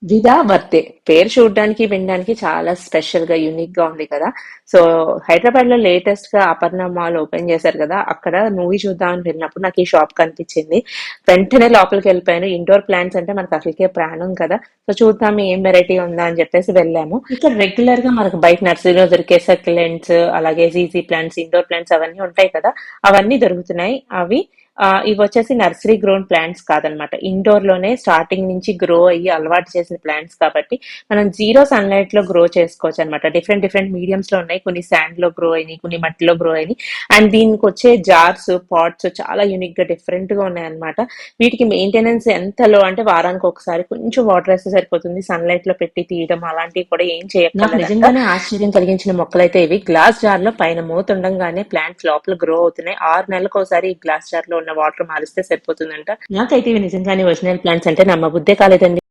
విదా వర్తే పేరు చూడడానికి వినడానికి చాలా స్పెషల్ గా యూనిక్ గా ఉంది కదా. సో హైదరాబాద్ లో లేటెస్ట్ గా అపర్ణ మాల్ ఓపెన్ చేశారు కదా, అక్కడ మూవీ చూద్దామని వెళ్ళినప్పుడు నాకు ఈ షాప్ కనిపించింది. వెంటనే లోపలికి వెళ్ళిపోయాను. ఇండోర్ ప్లాంట్స్ అంటే మనకు అసలుకే ప్రాణం కదా. సో చూద్దాం ఏం వెరైటీ ఉందా అని చెప్పేసి వెళ్ళాము. ఇక్కడ రెగ్యులర్ గా మనకు బయట నర్సరీలో దొరికే సక్యులెంట్స్, అలాగే జీజీ ప్లాంట్స్, ఇండోర్ ప్లాంట్స్ అవన్నీ ఉంటాయి కదా, అవన్నీ దొరుకుతున్నాయి. అవి ఇవి వచ్చేసి నర్సరీ గ్రోన్ ప్లాంట్స్ కాదనమాట. ఇండోర్ లోనే స్టార్టింగ్ నుంచి గ్రో అయ్యి అలవాటు చేసిన ప్లాంట్స్ కాబట్టి మనం జీరో సన్లైట్ లో గ్రో చేసుకోవచ్చు అనమాట. డిఫరెంట్ డిఫరెంట్ మీడియంస్ లో ఉన్నాయి. కొన్ని శాండ్ లో గ్రో అయినాయి, కొన్ని మట్టిలో గ్రో అయినాయి. అండ్ దీనికి వచ్చే జార్స్, పాట్స్ చాలా యూనిక్ గా డిఫరెంట్ గా ఉన్నాయి అనమాట. వీటికి మెయింటెనెన్స్ ఎంతలో అంటే వారానికి ఒకసారి కొంచెం వాటర్ వేస్తే సరిపోతుంది. సన్లైట్ లో పెట్టి తీయడం అలాంటివి కూడా ఏం నాకు చేయక్కర్లేదంట. నిజంగానే ఆశ్చర్యం కలిగించిన మొక్కలైతే ఇవి. గ్లాస్ జార్ లో పైన మూత ఉండంగానే ప్లాంట్స్ లోపల గ్రో అవుతున్నాయి. 6 నెలలకు ఒకసారి ఈ గ్లాస్ జార్ లో ఉన్న వాటర్ మారిస్తే సరిపోతుందంట. నాకైతే ఇవి నిజంగానే ఒరిజినల్ ప్లాంట్స్ అంటే నమ్మబుద్ధే కాలేదండి.